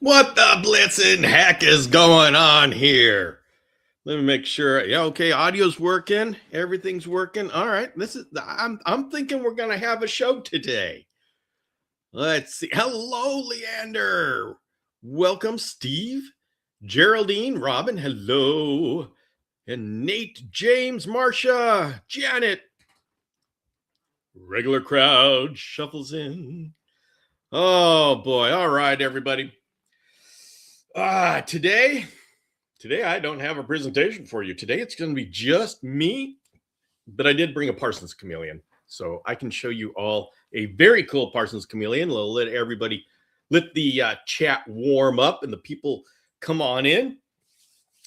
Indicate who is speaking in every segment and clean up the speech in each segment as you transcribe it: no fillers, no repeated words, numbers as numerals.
Speaker 1: What the blitzing heck is going on here? Let me make sure. Yeah, okay, audio's working. Everything's working. All right. I'm thinking we're gonna have a show today. Let's see. Hello, Leander. Welcome, Steve, Geraldine, Robin, hello. And Nate, James, Marcia, Janet. Regular crowd shuffles in. Oh boy. All right, everybody. Today I don't have a presentation for you. Today it's going to be just me, but I did bring a Parsons Chameleon. So I can show you all a very cool Parsons Chameleon. Let the chat warm up and the people come on in.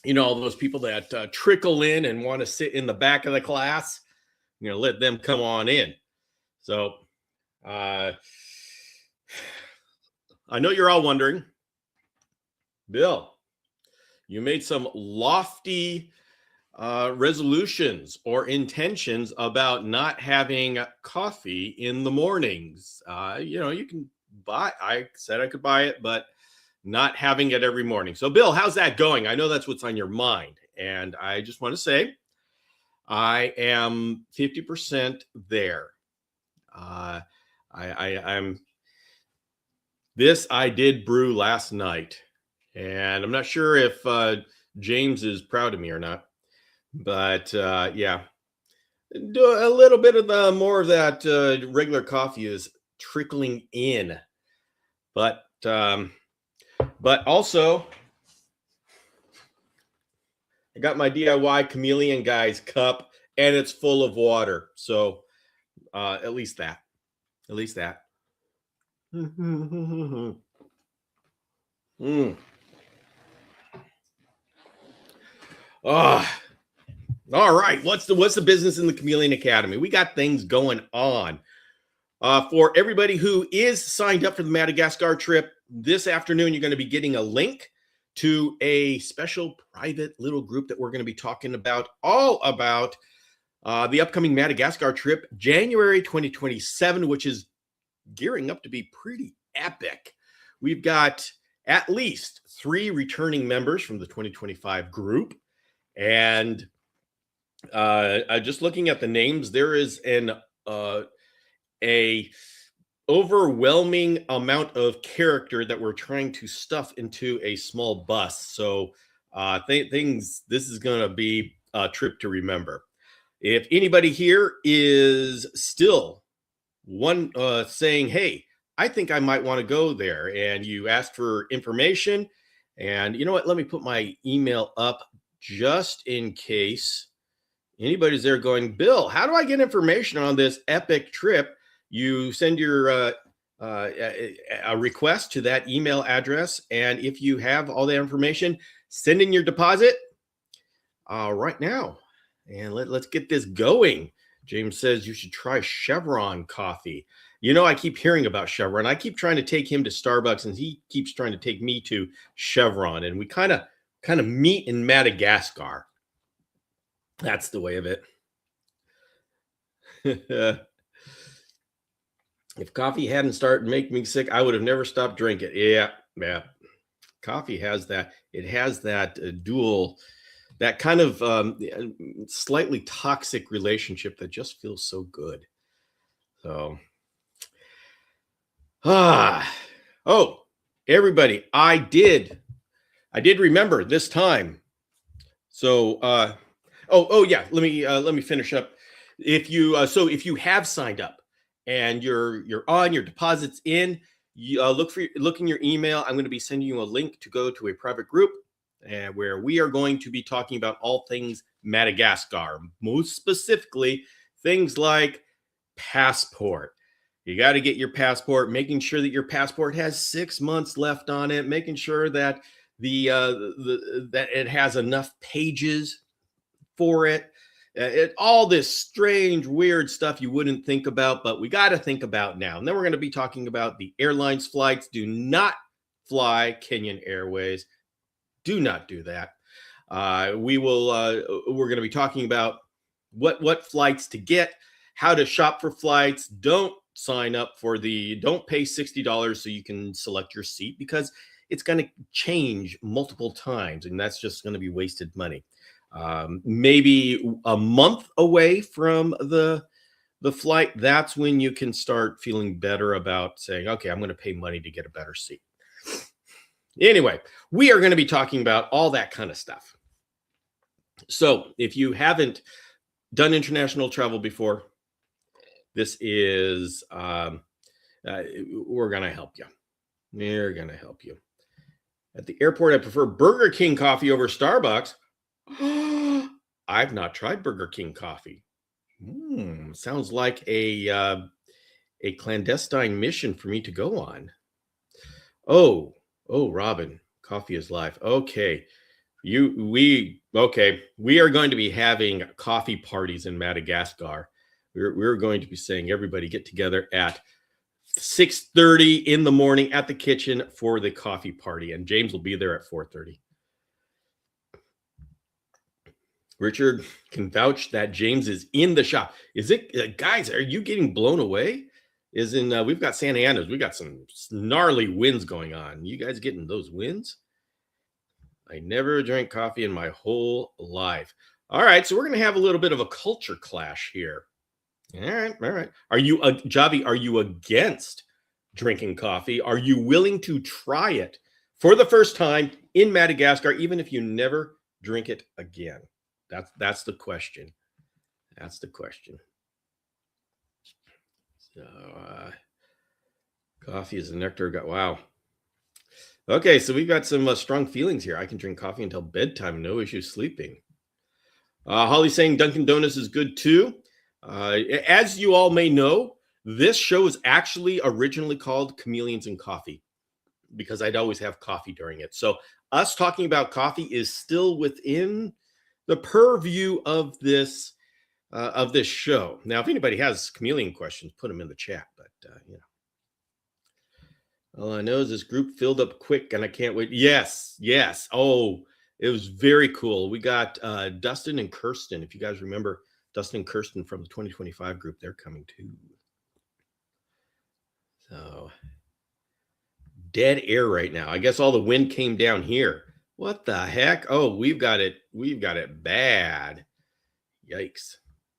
Speaker 1: You know, all those people that trickle in and want to sit in the back of the class, let them come on in. So I know you're all wondering, Bill, you made some lofty resolutions or intentions about not having coffee in the mornings. You can buy, I said I could buy it, but not having it every morning. So, Bill, how's that going? I know that's what's on your mind. And I just want to say I am 50% there. I'm this I did brew last night. And I'm not sure if James is proud of me or not, but yeah, do a little bit of the more of that regular coffee is trickling in, but also I got my DIY Chameleon Guys cup and it's full of water, so at least that. All right. What's the business in the Chameleon Academy? We got things going on. For everybody who is signed up for the Madagascar trip this afternoon, you're going to be getting a link to a special private little group that we're going to be talking about all about the upcoming Madagascar trip, January 2027, which is gearing up to be pretty epic. We've got at least 3 returning members from the 2025 group. And just looking at the names, there is a overwhelming amount of character that we're trying to stuff into a small bus. So this is going to be a trip to remember. If anybody here is still saying, hey, I think I might want to go there, and you ask for information, and you know what, let me put my email up just in case anybody's there going, Bill, how do I get information on this epic trip? You send your a request to that email address, and if you have all the information, send in your deposit right now, and let's get this going. James says you should try Chevron coffee. I keep hearing about Chevron. I keep trying to take him to Starbucks, and he keeps trying to take me to Chevron, and we kind of meet in Madagascar. That's the way of it. If coffee hadn't started making me sick, I would have never stopped drinking. Yeah. Coffee has that. It has that dual, that kind of slightly toxic relationship that just feels so good. So, oh, everybody, I did remember this time. So, yeah, let me finish up. If you have signed up and you're on, your deposits in, you look in your email. I'm going to be sending you a link to go to a private group where we are going to be talking about all things Madagascar, most specifically things like passport. You got to get your passport, making sure that your passport has 6 months left on it, making sure that that it has enough pages for it. All this strange, weird stuff you wouldn't think about, but we got to think about now. And then we're going to be talking about the airlines flights. Do not fly Kenyan Airways. Do not do that. We're going to be talking about what flights to get, how to shop for flights. Don't pay $60 so you can select your seat, because it's going to change multiple times, and that's just going to be wasted money. Maybe a month away from the flight, that's when you can start feeling better about saying, okay, I'm going to pay money to get a better seat. Anyway, we are going to be talking about all that kind of stuff. So if you haven't done international travel before, this is, we're going to help you. We're going to help you. At the airport, I prefer Burger King coffee over Starbucks. I've not tried Burger King coffee. Sounds like a clandestine mission for me to go on. Oh, Robin, coffee is life. Okay. We are going to be having coffee parties in Madagascar. We're going to be saying everybody get together at 6:30 in the morning at the kitchen for the coffee party, and James will be there at 4:30. Richard can vouch that James is in the shop. Is it, guys? Are you getting blown away? We've got Santa Ana's. We got some gnarly winds going on. You guys getting those winds? I never drank coffee in my whole life. All right, so we're going to have a little bit of a culture clash here. All right. Are you, Javi, are you against drinking coffee? Are you willing to try it for the first time in Madagascar, even if you never drink it again? That's the question. That's the question. So, coffee is the nectar. Wow. Okay, so we've got some strong feelings here. I can drink coffee until bedtime, no issue sleeping. Holly's saying Dunkin' Donuts is good too. As you all may know, this show is actually originally called Chameleons and Coffee because I'd always have coffee during it. So us talking about coffee is still within the purview of this show. Now, if anybody has chameleon questions, put them in the chat. But all I know is this group filled up quick, and I can't wait. Yes. Oh, it was very cool. We got Dustin and Kirsten. If you guys remember Dustin and Kirsten from the 2025 group, they're coming too. So dead air right now. I guess all the wind came down here. What the heck? Oh, we've got it bad. Yikes.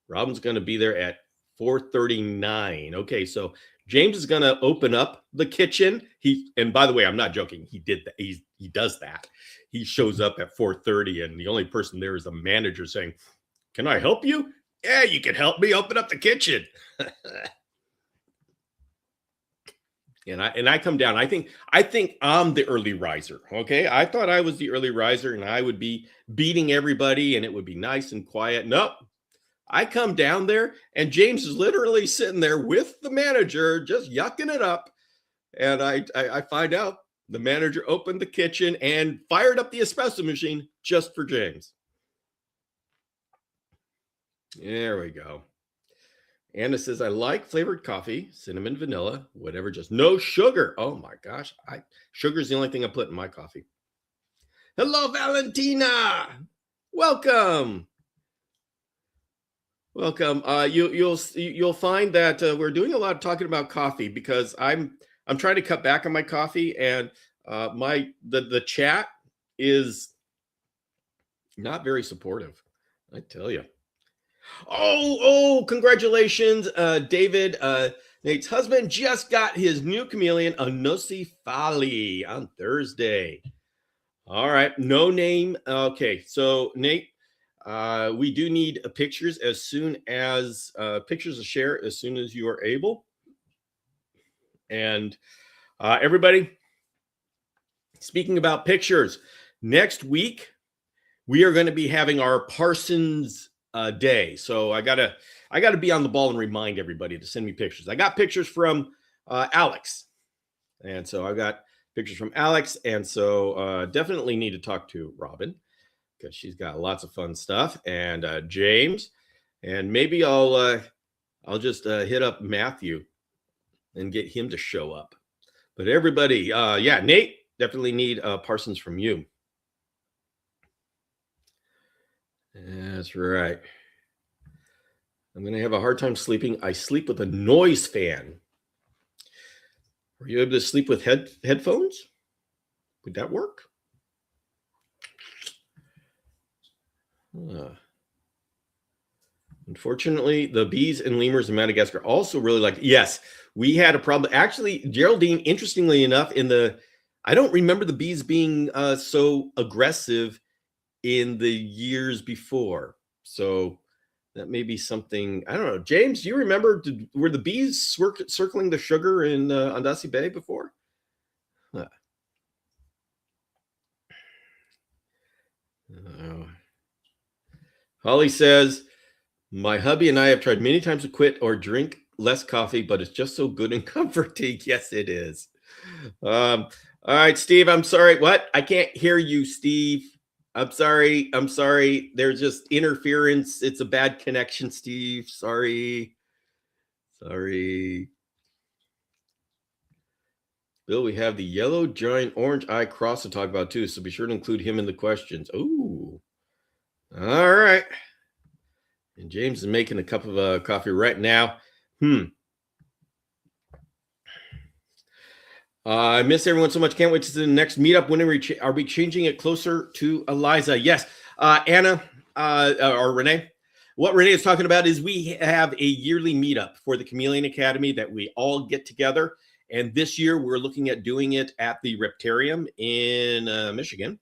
Speaker 1: Robin's going to be there at 4:39. Okay, so James is going to open up the kitchen. And by the way, I'm not joking. He did that. He does that. He shows up at 4:30, and the only person there is a manager saying, "Can I help you?" "Yeah, you can help me open up the kitchen." And I come down. I think I'm the early riser. Okay. I thought I was the early riser and I would be beating everybody and it would be nice and quiet. Nope. I come down there and James is literally sitting there with the manager, just yucking it up. And I find out the manager opened the kitchen and fired up the espresso machine just for James. There we go. Anna says, I like flavored coffee, cinnamon, vanilla, whatever, just no sugar. Oh my gosh. Sugar is the only thing I put in my coffee. Hello, Valentina. Welcome. You'll find that we're doing a lot of talking about coffee because I'm trying to cut back on my coffee, and the chat is not very supportive. I tell you. Oh, congratulations, David. Nate's husband just got his new chameleon, a Nosy Fali, on Thursday. All right, no name. Okay, so Nate, we do need pictures to share as soon as you are able. And everybody, speaking about pictures, next week we are going to be having our Parsons day. So I gotta be on the ball and remind everybody to send me pictures. I got pictures from Alex, and so I got pictures from Alex, and so definitely need to talk to Robin because she's got lots of fun stuff, and James, and maybe I'll just hit up Matthew and get him to show up. But everybody, Nate, definitely need Parsons from you. That's right. I'm going to have a hard time sleeping. I sleep with a noise fan. Were you able to sleep with headphones? Would that work? Unfortunately, the bees and lemurs in Madagascar also really like. Yes, we had a problem. Actually, Geraldine, interestingly enough, I don't remember the bees being so aggressive in the years before. So that may be something. I don't know. James, do you remember? Were the bees circling the sugar in Andasi Bay before? Huh. Holly says, my hubby and I have tried many times to quit or drink less coffee, but it's just so good and comforting. Yes, it is. All right, Steve, I'm sorry. What? I can't hear you, Steve. I'm sorry. There's just interference. It's a bad connection, Steve. Sorry. Bill, we have the yellow giant orange eye cross to talk about too, so be sure to include him in the questions. Ooh. All right. And James is making a cup of coffee right now. I miss everyone so much. Can't wait to the next meetup. When are we changing it closer to Eliza? Yes. Anna or Renee. What Renee is talking about is we have a yearly meetup for the Chameleon Academy that we all get together. And this year we're looking at doing it at the Reptarium in Michigan.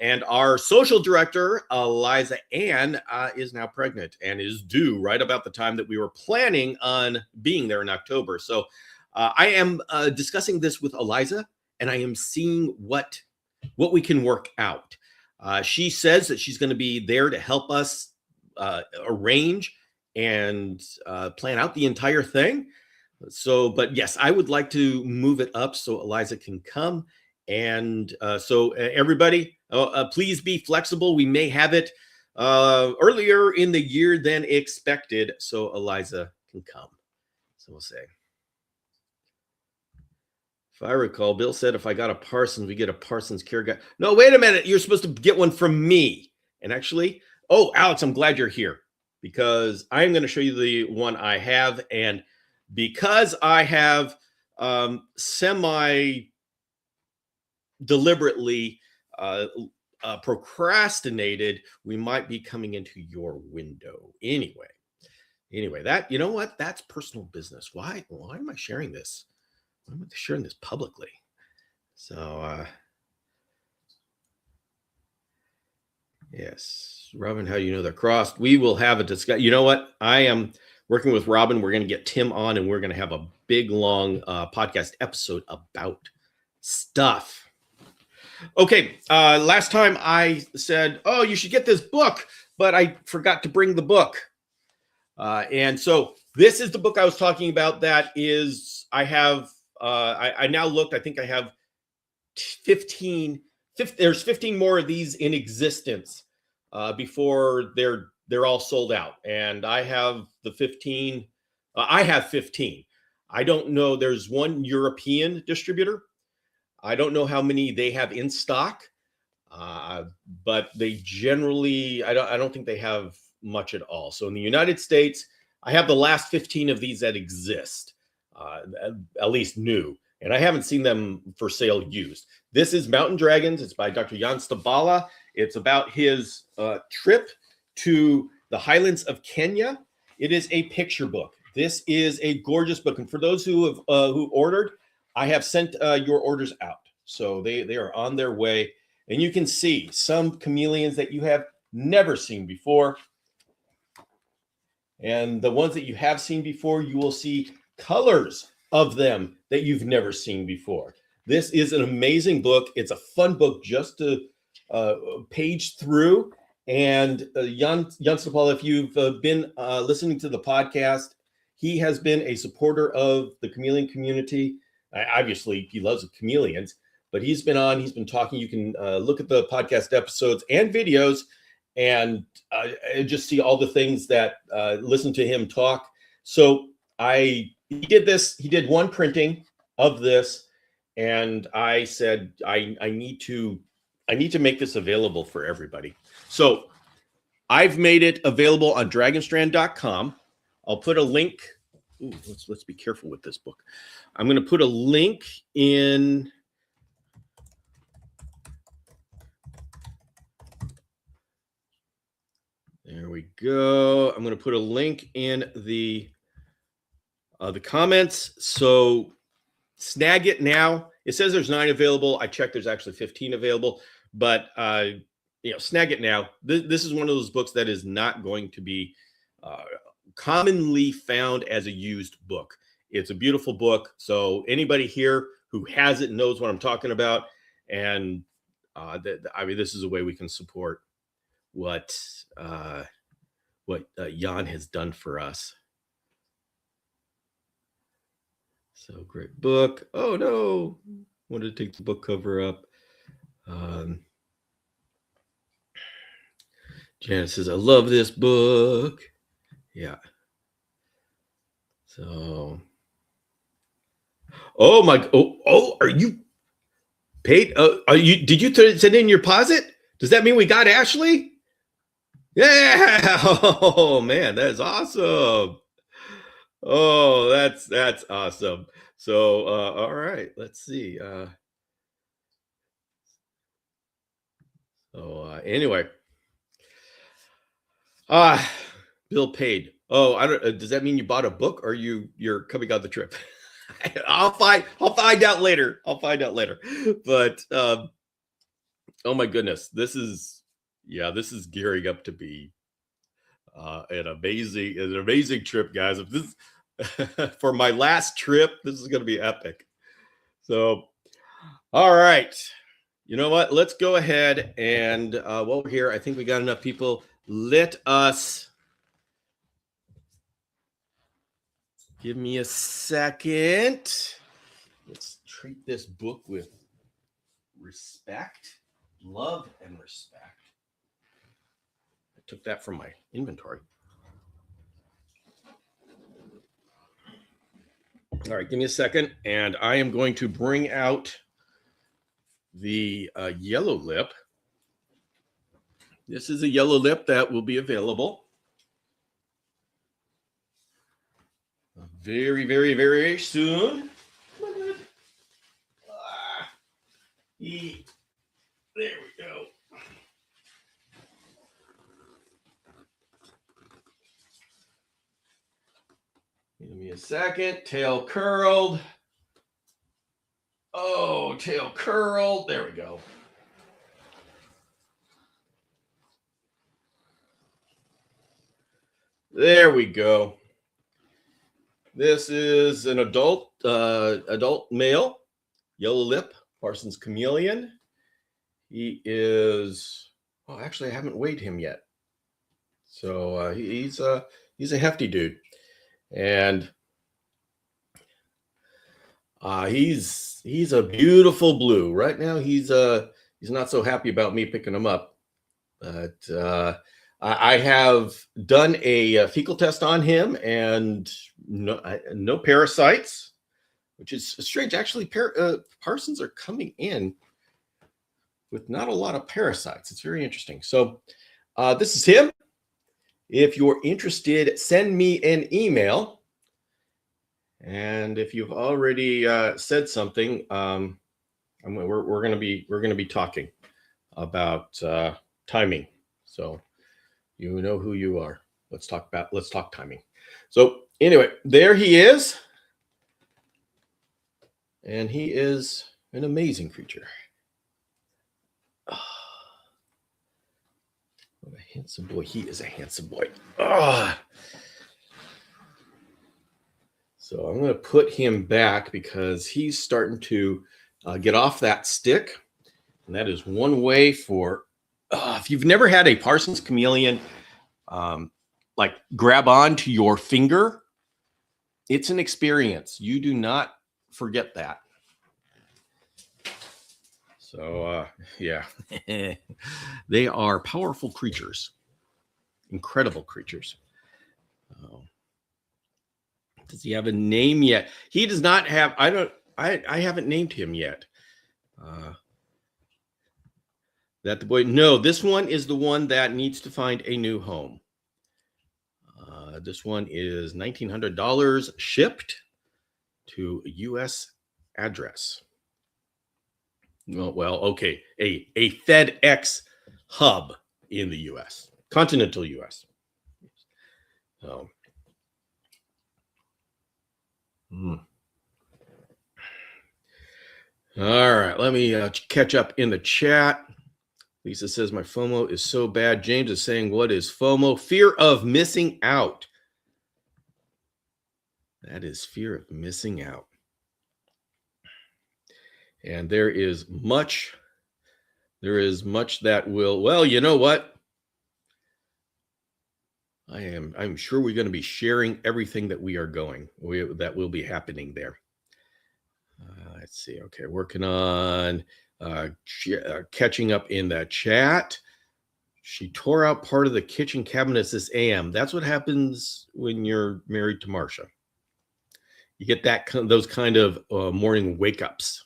Speaker 1: And our social director, Eliza Ann, is now pregnant and is due right about the time that we were planning on being there in October. So I am discussing this with Eliza, and I am seeing what we can work out. She says that she's going to be there to help us arrange and plan out the entire thing. So, but yes, I would like to move it up so Eliza can come. And everybody, please be flexible. We may have it earlier in the year than expected, so Eliza can come. So we'll say. If I recall, Bill said if I got a Parsons, we get a Parsons care guide. No, wait a minute. You're supposed to get one from me. And actually, Alex, I'm glad you're here because I'm going to show you the one I have. And because I have deliberately procrastinated, we might be coming into your window anyway. That, you know what? That's personal business. Why am I sharing this? Why am I sharing this publicly? So, yes, Robin, how do you know they're crossed? We will have a discussion. You know what? I am working with Robin. We're going to get Tim on, and we're going to have a big, long podcast episode about stuff. Okay, last time I said, you should get this book, but I forgot to bring the book. And so this is the book I was talking about. That is, I have, I now looked, I think I have 15, there's 15 more of these in existence before they're all sold out. And I have the 15, I have 15. I don't know, there's one European distributor. I don't know how many they have in stock, but they generally, I don't think they have much at all. So in the United States, I have the last 15 of these that exist, at least new, and I haven't seen them for sale used. This is Mountain Dragons. It's by Dr. Jan Stabala. It's about his trip to the highlands of Kenya. It is a picture book. This is a gorgeous book. And for those who have who ordered, I have sent your orders out. So they are on their way. And you can see some chameleons that you have never seen before. And the ones that you have seen before, you will see colors of them that you've never seen before. This is an amazing book. It's a fun book just to page through. And Jan Stapal, if you've been listening to the podcast, he has been a supporter of the chameleon community. Obviously, he loves the chameleons, but he's been on, he's been talking. You can look at the podcast episodes and videos and just see all the things that listen to him talk. So he did one printing of this, and I said, I need to make this available for everybody. So I've made it available on dragonstrand.com. I'll put a link. Ooh, let's be careful with this book. I'm going to put a link in we go. I'm going to put a link in the comments. So snag it now. It says there's 9 available. I checked. There's actually 15 available, but snag it now. This is one of those books that is not going to be commonly found as a used book. It's a beautiful book. So anybody here who has it knows what I'm talking about. And this is a way we can support what Jan has done for us. So great book. Oh no, wanted to take the book cover up. Janet says, I love this book. Yeah. So, are you paid? Did you send in your deposit? Does that mean we got Ashley? Yeah. Oh man, that's awesome. Oh, that's awesome. So, all right, let's see. Anyway, bill paid. Oh, I don't. Does that mean you bought a book, or you're coming on the trip? I'll find out later. But oh my goodness, this is gearing up to be an amazing trip, guys. If this for my last trip, this is going to be epic. So, all right, you know what? Let's go ahead and while we're here, I think we got enough people. Let us give me a second. Let's treat this book with respect, love, and respect. I took that from my inventory. All right, give me a second, and I am going to bring out the yellow lip. This is a yellow lip that will be available very, very, very soon. There we go. Give me a second. Tail curled. Oh, tail curled. There we go. There we go. This is an adult male, yellow lip, Parsons Chameleon. He is, actually, I haven't weighed him yet. So he's a hefty dude. And he's a beautiful blue. Right now, he's not so happy about me picking him up. But I have done a fecal test on him, and no parasites, which is strange. Actually, Parsons are coming in with not a lot of parasites. It's very interesting. So this is him. If you're interested, send me an email. And if you've already said something, we're going to be talking about timing. So you know who you are. Let's talk timing. So anyway, there he is. And he is an amazing creature. What a handsome boy. He is a handsome boy. So I'm going to put him back because he's starting to get off that stick. And that is one way for, if you've never had a Parsons Chameleon, like grab onto your finger, it's an experience. You do not forget that. So, yeah, they are powerful creatures, incredible creatures. Does he have a name yet? He does not have, I haven't named him yet. That the boy, no, this one is the one that needs to find a new home. This one is $1,900 shipped to a U.S. address. Well, okay, a FedEx hub in the U.S., continental U.S. Oh. Hmm. All right, let me catch up in the chat. Lisa says, my FOMO is so bad. James is saying, what is FOMO? Fear of missing out. That is fear of missing out. And there is much that will, well, you know what? I'm sure we're going to be sharing everything that we are that will be happening there. Let's see. Okay, working on catching up in the chat. She tore out part of the kitchen cabinets this AM. That's what happens when you're married to Marsha. You get those kind of morning wake ups.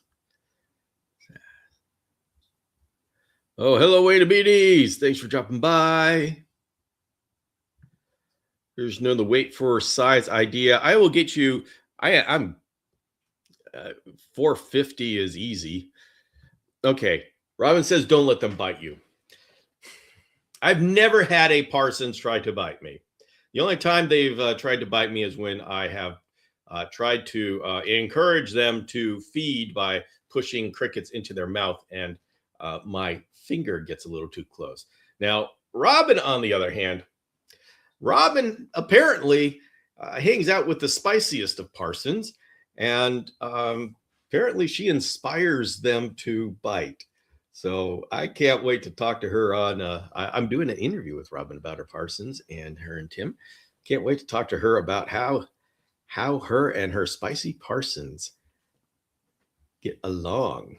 Speaker 1: Oh, hello, way to BDs. Thanks for dropping by. There's no the wait for size idea. I will get you. I'm 450 is easy. Okay. Robin says, don't let them bite you. I've never had a Parsons try to bite me. The only time they've tried to bite me is when I have tried to encourage them to feed by pushing crickets into their mouth, and my finger gets a little too close. Now, Robin, on the other hand, Robin apparently hangs out with the spiciest of Parsons, and apparently she inspires them to bite. So I can't wait to talk to her on. I'm doing an interview with Robin about her Parsons, and her and Tim. Can't wait to talk to her about how her and her spicy Parsons get along.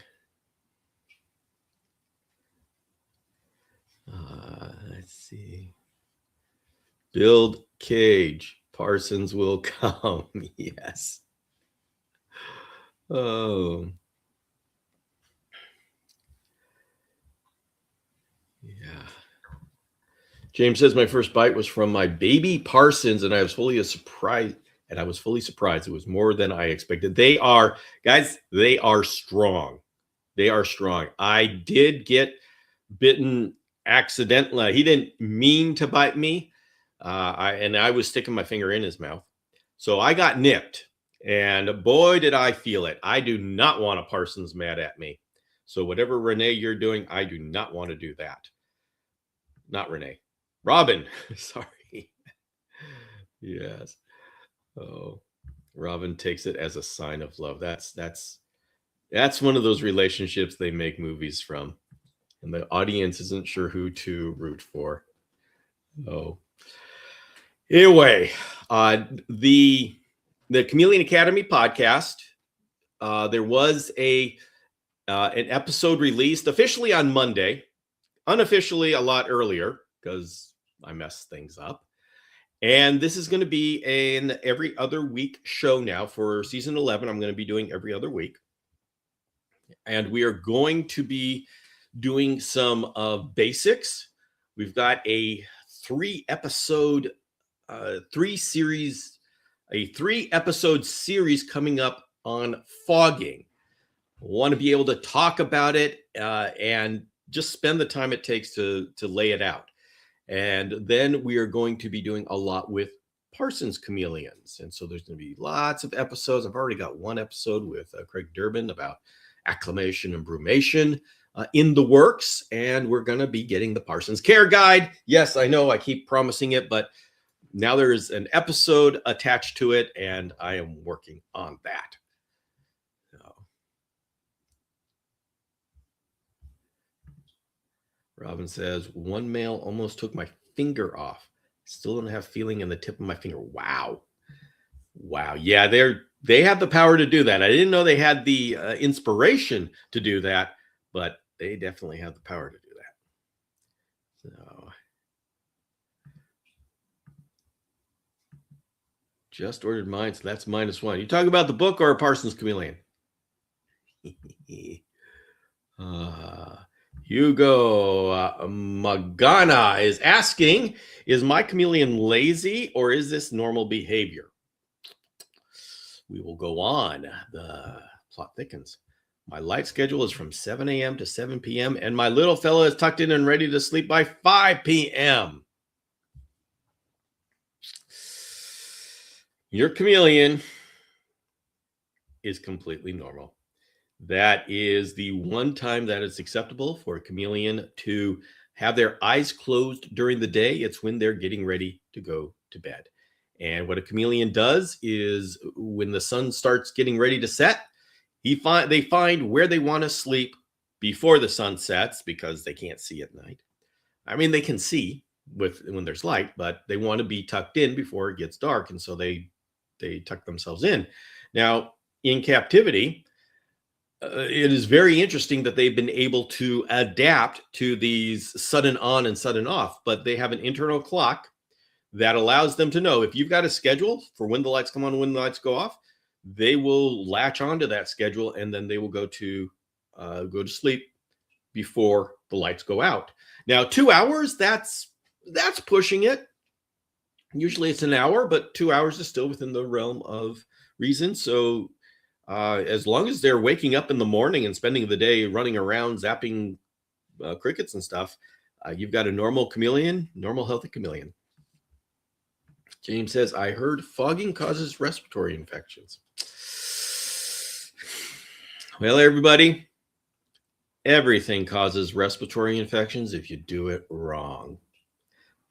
Speaker 1: Let's see. Build cage. Parsons will come. Yes. Oh. Yeah. James says my first bite was from my baby Parsons, and I was fully surprised. It was more than I expected. They are, guys, they are strong. They are strong. I did get bitten accidentally. He didn't mean to bite me. I was sticking my finger in his mouth. So I got nipped, and boy, did I feel it. I do not want a Parsons mad at me. So whatever, Renee, you're doing, I do not want to do that. Not Renee. Robin. Sorry. Yes. Oh, Robin takes it as a sign of love. That's one of those relationships they make movies from, and the audience isn't sure who to root for. Oh. Anyway, the Chameleon Academy podcast, there was an episode released officially on Monday, unofficially a lot earlier because I messed things up. And this is going to be an every other week show now for season 11. I'm going to be doing every other week. And we are going to be doing some basics. We've got a 3-episode series coming up on fogging. I want to be able to talk about it and just spend the time it takes to lay it out. And then we are going to be doing a lot with Parsons chameleons. And so there's going to be lots of episodes. I've already got one episode with Craig Durbin about acclimation and brumation in the works. And we're going to be getting the Parsons Care Guide. Yes, I know I keep promising it, but now there is an episode attached to it, and I am working on that. So. Robin says, one male almost took my finger off. Still don't have feeling in the tip of my finger. Wow. Yeah, they have the power to do that. I didn't know they had the inspiration to do that, but they definitely have the power to do that. So just ordered mine, so that's -1. You talking about the book or a Parsons chameleon? Hugo Magana is asking, is my chameleon lazy or is this normal behavior? We will go on. The plot thickens. My light schedule is from 7 a.m. to 7 p.m. and my little fella is tucked in and ready to sleep by 5 p.m. Your chameleon is completely normal. That is the one time that it's acceptable for a chameleon to have their eyes closed during the day. It's when they're getting ready to go to bed. And what a chameleon does is when the sun starts getting ready to set, they find where they want to sleep before the sun sets because they can't see at night. I mean, they can see when there's light, but they want to be tucked in before it gets dark, and so they tuck themselves in. Now, in captivity, it is very interesting that they've been able to adapt to these sudden on and sudden off, but they have an internal clock that allows them to know if you've got a schedule for when the lights come on and when the lights go off, they will latch onto that schedule and then they will go to sleep before the lights go out. Now, 2 hours, that's pushing it. Usually it's an hour, but 2 hours is still within the realm of reason. So as long as they're waking up in the morning and spending the day running around zapping crickets and stuff, you've got a normal healthy chameleon. James says, I heard fogging causes respiratory infections. Well, everybody, everything causes respiratory infections if you do it wrong.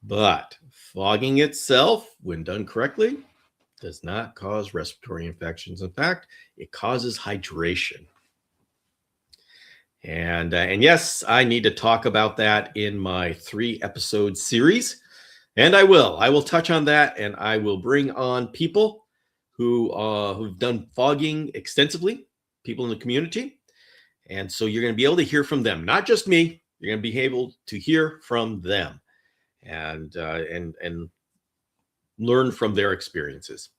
Speaker 1: But fogging itself, when done correctly, does not cause respiratory infections. In fact, it causes hydration. And yes, I need to talk about that in my 3-episode series. And I will touch on that, and I will bring on people who've done fogging extensively, people in the community. And so you're going to be able to hear from them, not just me. You're going to be able to hear from them and learn from their experiences.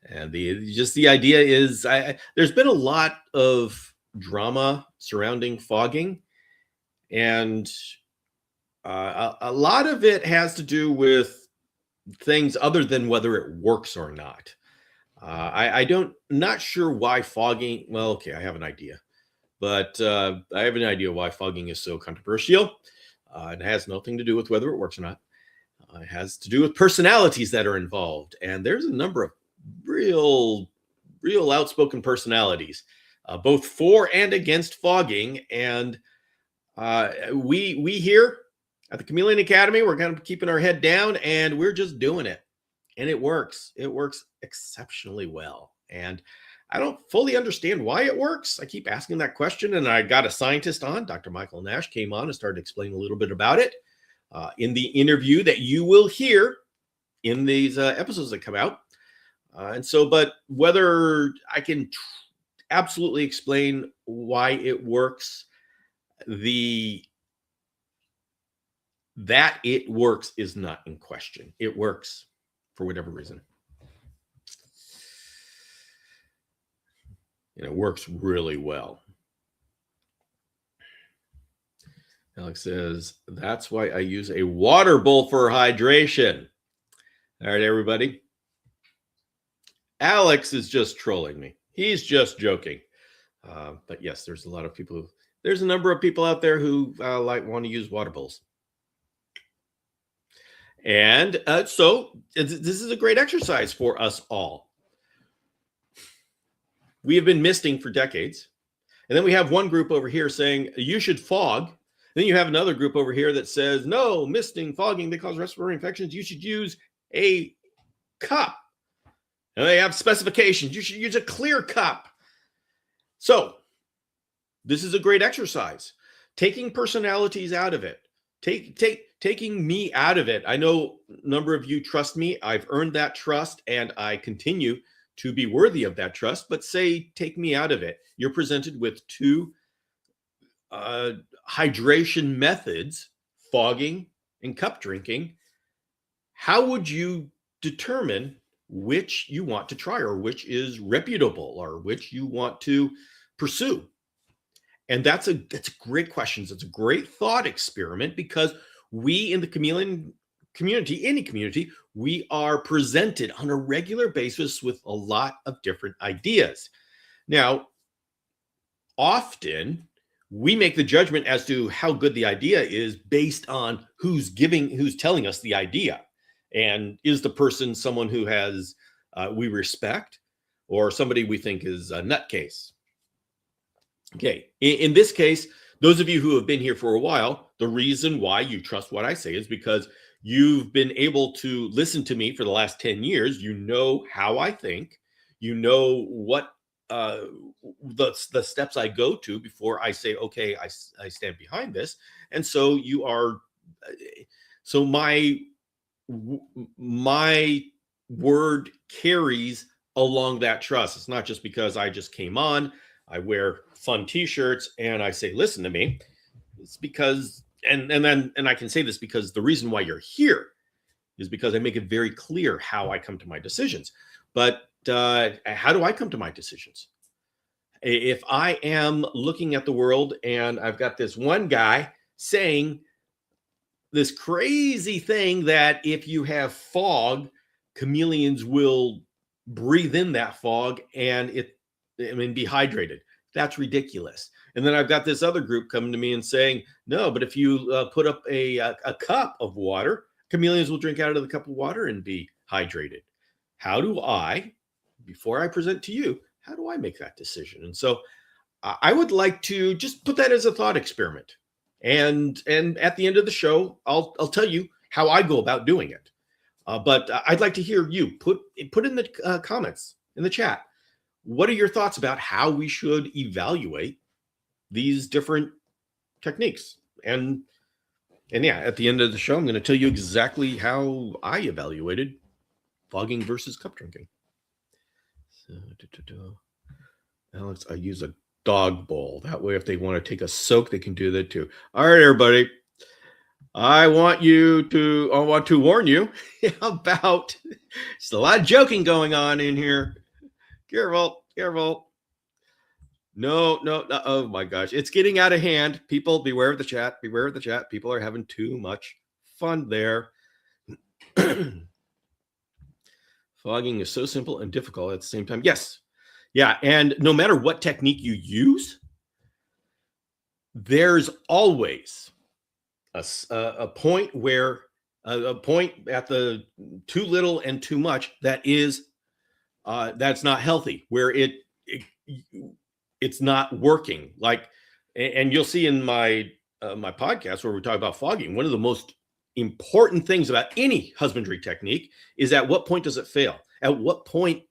Speaker 1: And the idea is, there's been a lot of drama surrounding fogging, and a lot of it has to do with things other than whether it works or not. Not sure why fogging. Well, okay, I have an idea, but I have an idea why fogging is so controversial. It has nothing to do with whether it works or not. It has to do with personalities that are involved, and there's a number of real outspoken personalities, both for and against fogging. And we here at the Chameleon Academy, we're kind of keeping our head down, and we're just doing it, and it works. It works exceptionally well, and I don't fully understand why it works. I keep asking that question, and I got a scientist on, Dr. Michael Nash, came on and started explaining a little bit about it in the interview that you will hear in these episodes that come out. But whether I can absolutely explain why it works, that it works is not in question. It works for whatever reason. And it works really well. Alex says, that's why I use a water bowl for hydration. All right, everybody. Alex is just trolling me. He's just joking. But yes, there's a number of people out there who want to use water bowls. And so this is a great exercise for us all. We have been misting for decades. And then we have one group over here saying you should fog. Then you have another group over here that says, no, misting, fogging, they cause respiratory infections. You should use a cup. And they have specifications. You should use a clear cup. So this is a great exercise. Taking personalities out of it. Taking me out of it. I know a number of you trust me. I've earned that trust, and I continue to be worthy of that trust. But say, take me out of it. You're presented with two hydration methods, fogging and cup drinking. How would you determine which you want to try, or which is reputable, or which you want to pursue? And that's a great question. It's a great thought experiment, because we in the chameleon community, any community, we are presented on a regular basis with a lot of different ideas. Now, often we make the judgment as to how good the idea is based on who's telling us the idea. And is the person someone who has we respect, or somebody we think is a nutcase. Okay, in this case, those of you who have been here for a while, the reason why you trust what I say is because you've been able to listen to me for the last 10 years. You know how I think. You know what uh, the steps I go to before I say, okay, I stand behind this. And so you are, so my word carries along that trust. It's not just because I just came on, I wear fun t-shirts and I say, listen to me. It's because, and I can say this because the reason why you're here is because I make it very clear how I come to my decisions. But how do I come to my decisions? If I am looking at the world and I've got this one guy saying this crazy thing that if you have fog, chameleons will breathe in that fog and be hydrated. That's ridiculous. And then I've got this other group coming to me and saying, no, but if you put up a cup of water, chameleons will drink out of the cup of water and be hydrated. How do I, before I present to you, how do I make that decision? And so I would like to just put that as a thought experiment. And at the end of the show, I'll tell you how I go about doing it. But I'd like to hear you put in the comments in the chat. What are your thoughts about how we should evaluate these different techniques? And yeah, at the end of the show, I'm going to tell you exactly how I evaluated fogging versus cup drinking. So, Alex, I use a dog bowl. That way, if they want to take a soak, they can do that too. All right, everybody. I want to warn you about, there's a lot of joking going on in here. Careful. No. Oh my gosh. It's getting out of hand. People, beware of the chat. People are having too much fun there. Fogging is so simple and difficult at the same time. Yes. Yeah. And no matter what technique you use, there's always a point where a point at the too little and too much that is that's not healthy, where it's not working. Like, and you'll see in my my podcast where we talk about fogging, one of the most important things about any husbandry technique is at what point does it fail? At what point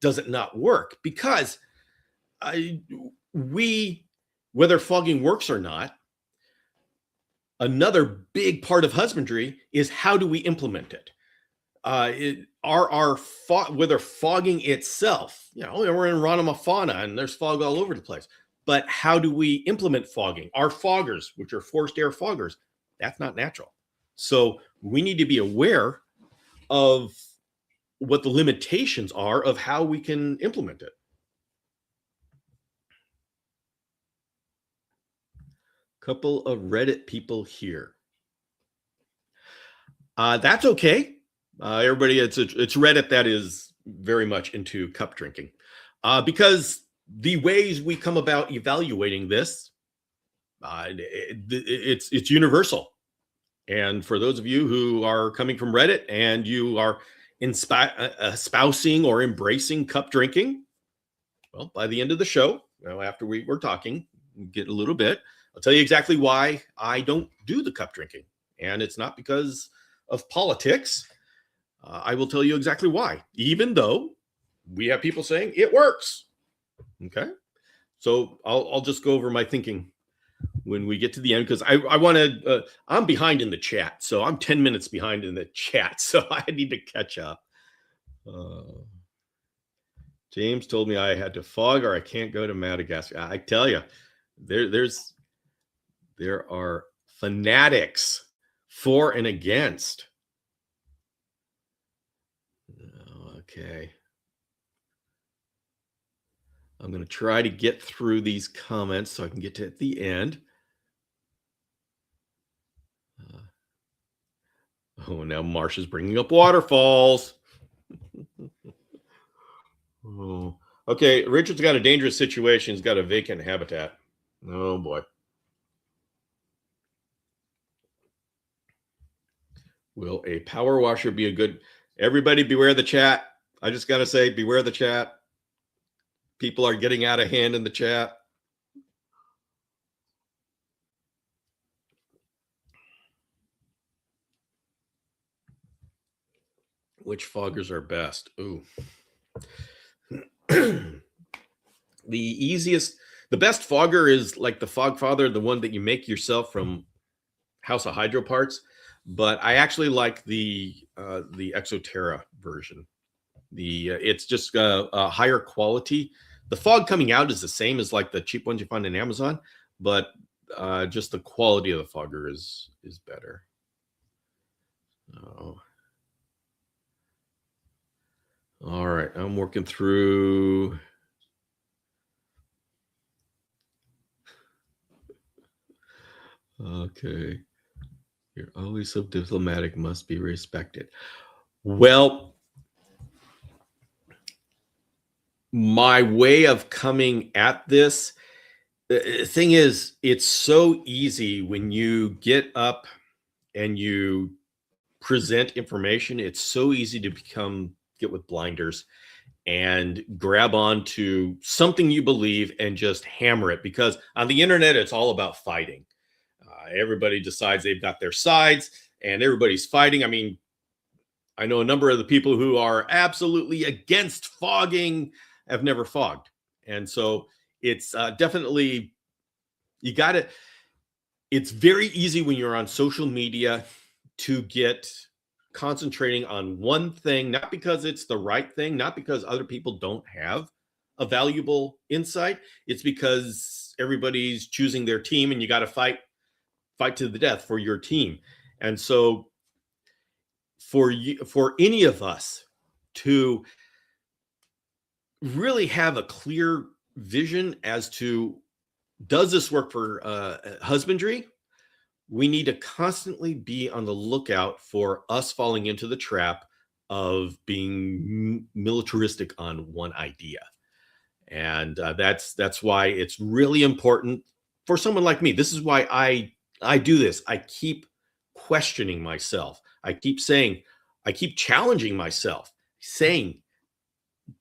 Speaker 1: does it not work? Because whether fogging works or not, another big part of husbandry is how do we implement it? Whether fogging itself, we're in Ranamafana and there's fog all over the place. But how do we implement fogging? Our foggers, which are forced air foggers, that's not natural. So we need to be aware of what the limitations are of how we can implement it. Couple of Reddit people here. That's okay. Everybody, it's Reddit that is very much into cup drinking, because the ways we come about evaluating this, it's universal. And for those of you who are coming from Reddit and you are espousing or embracing cup drinking, well, by the end of the show, after we're talking, get a little bit, I'll tell you exactly why I don't do the cup drinking. And it's not because of politics. I will tell you exactly why, even though we have people saying it works. Okay. So I'll just go over my thinking when we get to the end, because I want to, I'm behind in the chat. So I'm 10 minutes behind in the chat. So I need to catch up. James told me I had to fog or I can't go to Madagascar. I tell you, there are fanatics for and against. Okay. I'm going to try to get through these comments so I can get to at the end. Now Marsha's bringing up waterfalls. Oh, okay. Richard's got a dangerous situation. He's got a vacant habitat. Oh boy. Will a power washer be a good? Everybody beware the chat. I just got to say, beware the chat. People are getting out of hand in the chat. Which foggers are best? Ooh. The best fogger is like the Fog Father, the one that you make yourself from House of Hydro parts. But I actually like the Exoterra version. It's just a higher quality. The fog coming out is the same as like the cheap ones you find on Amazon, but just the quality of the fogger is better. Oh. All right, I'm working through. Okay. You're always so diplomatic, must be respected. Well, my way of coming at this, the thing is, it's so easy when you get up and you present information. It's so easy to get with blinders and grab on to something you believe and just hammer it, because on the internet, it's all about fighting. Everybody decides they've got their sides and everybody's fighting. I mean, I know a number of the people who are absolutely against fogging have never fogged. And so it's definitely, you got to, it's very easy when you're on social media to get concentrating on one thing, not because it's the right thing, not because other people don't have a valuable insight. It's because everybody's choosing their team and you got to fight to the death for your team. And so for any of us to really have a clear vision as to, does this work for husbandry? We need to constantly be on the lookout for us falling into the trap of being militaristic on one idea. And that's why it's really important for someone like me. This is why I do this. I keep questioning myself. I keep challenging myself, saying,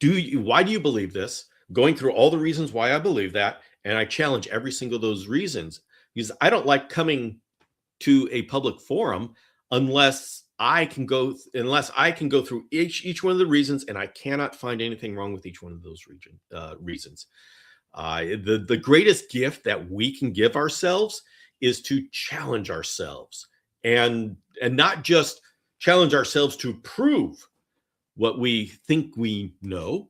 Speaker 1: why do you believe this? Going through all the reasons why I believe that. And I challenge every single those reasons, because I don't like coming to a public forum unless I can go through each one of the reasons, and I cannot find anything wrong with each one of those reasons. The greatest gift that we can give ourselves is to challenge ourselves, and not just challenge ourselves to prove what we think we know,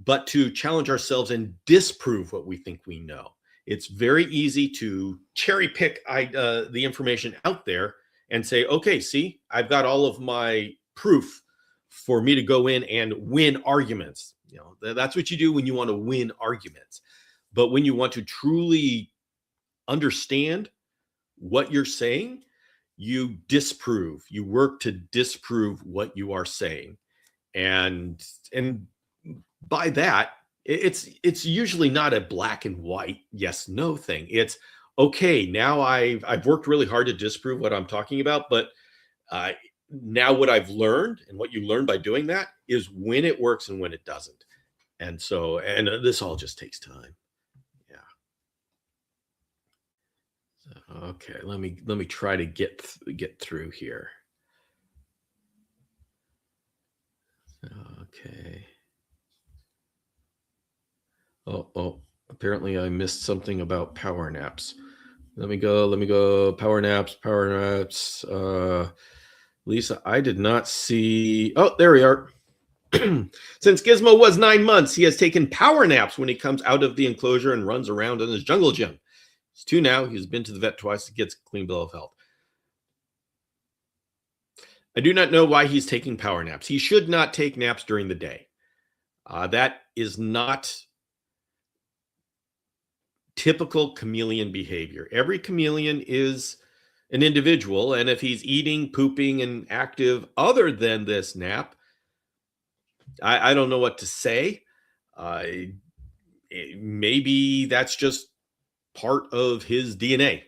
Speaker 1: but to challenge ourselves and disprove what we think we know. It's very easy to cherry pick the information out there and say, okay, see, I've got all of my proof for me to go in and win arguments. You know, that's what you do when you want to win arguments. But when you want to truly understand what you're saying, you work to disprove what you are saying. And by that, it's usually not a black and white yes no thing. It's okay, now I've worked really hard to disprove what I'm talking about, but now what I've learned, and what you learn by doing that, is when it works and when it doesn't. And so, this all just takes time. Yeah. So, okay, let me try to get through here. Okay. Oh, apparently I missed something about power naps. Let me go. Power naps. Lisa, I did not see. Oh, there we are. Since Gizmo was 9 months, he has taken power naps when he comes out of the enclosure and runs around in his jungle gym. He's 2 now. He's been to the vet twice to get a clean bill of health. I do not know why he's taking power naps. He should not take naps during the day. That is not typical chameleon behavior. Every chameleon is an individual, and if he's eating, pooping, and active other than this nap, I don't know what to say. Maybe that's just part of his DNA.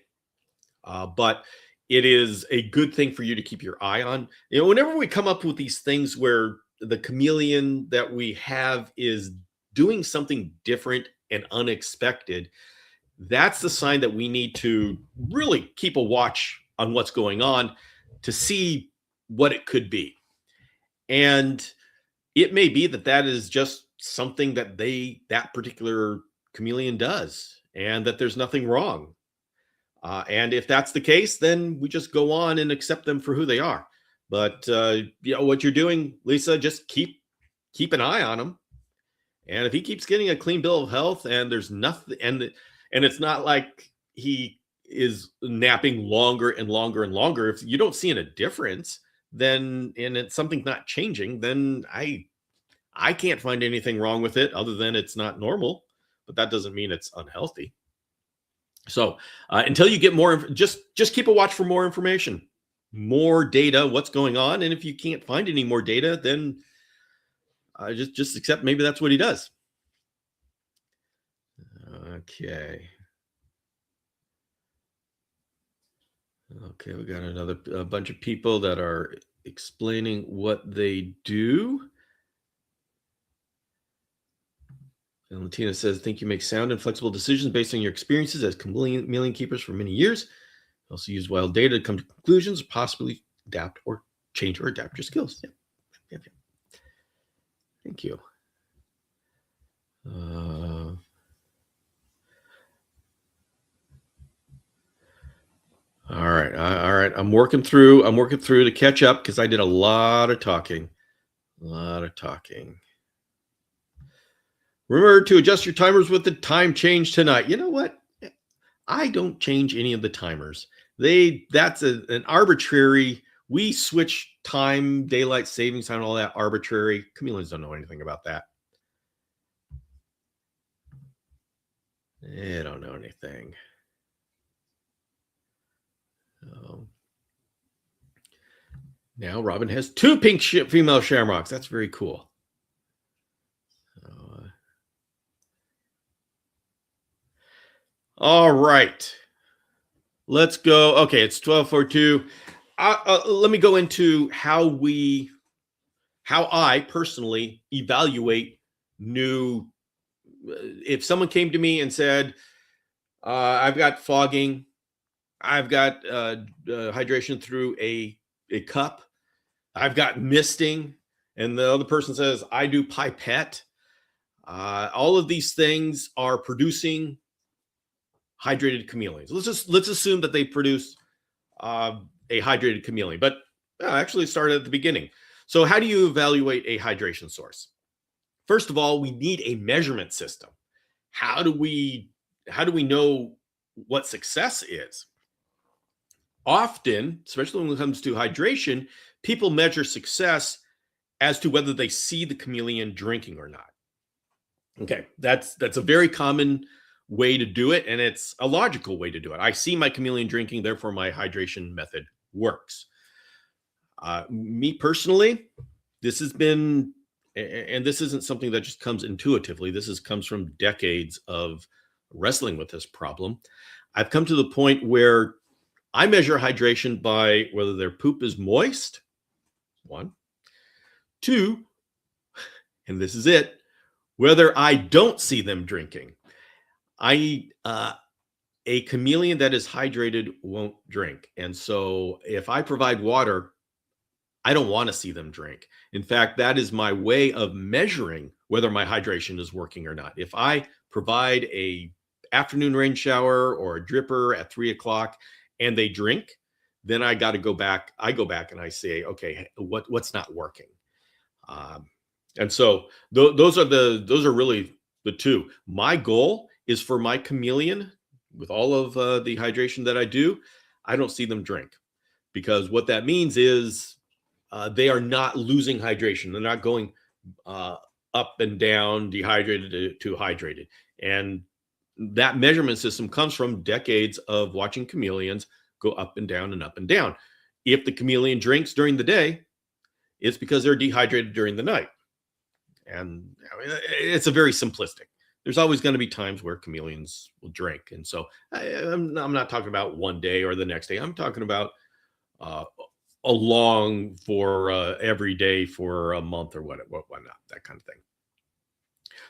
Speaker 1: But it is a good thing for you to keep your eye on. You know, whenever we come up with these things where the chameleon that we have is doing something different and unexpected, that's the sign that we need to really keep a watch on what's going on to see what it could be. And it may be that that is just something that that particular chameleon does, and that there's nothing wrong. And if that's the case, then we just go on and accept them for who they are. But what you're doing, Lisa, just keep an eye on him. And if he keeps getting a clean bill of health, and there's nothing, and it's not like he is napping longer and longer and longer. If you don't see a difference, then and it's something's not changing, then I can't find anything wrong with it other than it's not normal. But that doesn't mean it's unhealthy. So until you get more, just keep a watch for more information, more data, what's going on. And if you can't find any more data, then just accept maybe that's what he does. Okay. Okay, we got a bunch of people that are explaining what they do. And Latina says, I think you make sound and flexible decisions based on your experiences as chameleon keepers for many years. You also use wild data to come to conclusions, possibly adapt or change or adapt your skills. Yeah. Thank you. All right. I'm working through to catch up because I did a lot of talking. Remember to adjust your timers with the time change tonight. You know what? I don't change any of the timers. That's an arbitrary. We switch time, daylight savings time, all that arbitrary. Chameleons don't know anything about that. They don't know anything. Now Robin has 2 pink female shamrocks. That's very cool. All right. Let's go. Okay, it's 12:42. Let me go into how I personally evaluate new. If someone came to me and said, I've got fogging, I've got hydration through a cup, I've got misting, and the other person says, I do pipette. All of these things are producing hydrated chameleons. Let's assume that they produce a hydrated chameleon, but actually start at the beginning. So how do you evaluate a hydration source? First of all, we need a measurement system. How do we know what success is? Often, especially when it comes to hydration, people measure success as to whether they see the chameleon drinking or not. Okay, that's a very common way to do it, and it's a logical way to do it. I see my chameleon drinking, therefore my hydration method works. Me personally, this has been, and this isn't something that just comes intuitively. This comes from decades of wrestling with this problem. I've come to the point where I measure hydration by whether their poop is moist, 1. 2, and this is it, whether I don't see them drinking. A chameleon that is hydrated won't drink. And so if I provide water, I don't want to see them drink. In fact, that is my way of measuring whether my hydration is working or not. If I provide a afternoon rain shower or a dripper at 3:00 and they drink, then I got to go back. I go back and I say, okay, what's not working? And so those are really the 2. My goal is for my chameleon, with all of the hydration that I do, I don't see them drink, because what that means is they are not losing hydration. They're not going up and down, dehydrated to hydrated. And that measurement system comes from decades of watching chameleons go up and down and up and down. If the chameleon drinks during the day, it's because they're dehydrated during the night. And it's a very simplistic. There's always going to be times where chameleons will drink. And so I'm not talking about one day or the next day. I'm talking about along for every day for a month or whatnot, that kind of thing.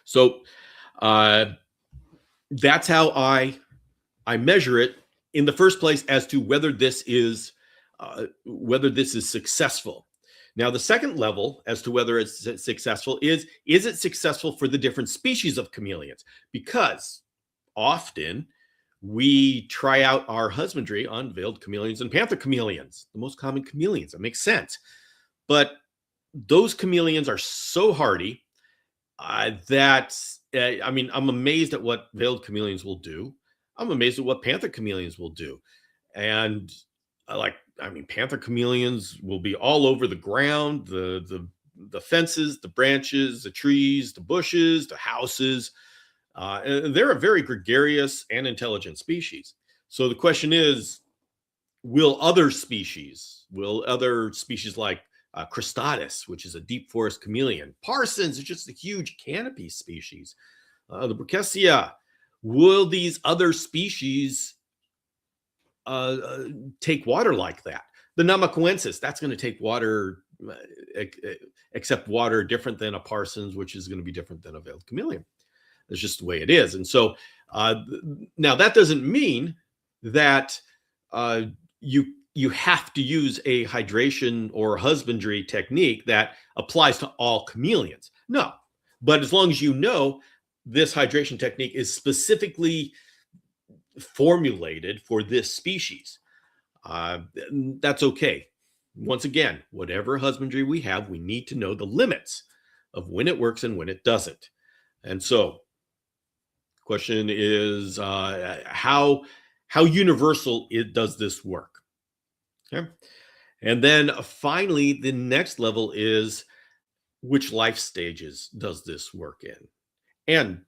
Speaker 1: So uh, that's how I measure it in the first place as to whether this is successful. Now, the second level as to whether it's successful is it successful for the different species of chameleons? Because often we try out our husbandry on veiled chameleons and panther chameleons, the most common chameleons. That makes sense. But those chameleons are so hardy that, I mean, I'm amazed at what veiled chameleons will do. I'm amazed at what panther chameleons will do. And panther chameleons will be all over the ground, the fences, the branches, the trees, the bushes, the houses. And they're a very gregarious and intelligent species. So the question is, will other species like cristatus, which is a deep forest chameleon, Parsons is just a huge canopy species, the Brookesia, will these other species take water like that? The Namaquensis, that's going to take water, accept water different than a Parsons, which is going to be different than a veiled chameleon. That's just the way it is. And so now that doesn't mean that you have to use a hydration or husbandry technique that applies to all chameleons. No, but as long as you know this hydration technique is specifically formulated for this species, that's okay. Once again, whatever husbandry we have, we need to know the limits of when it works and when it doesn't. And so question is, how universal does this work? Okay. And then finally, the next level is, which life stages does this work in? And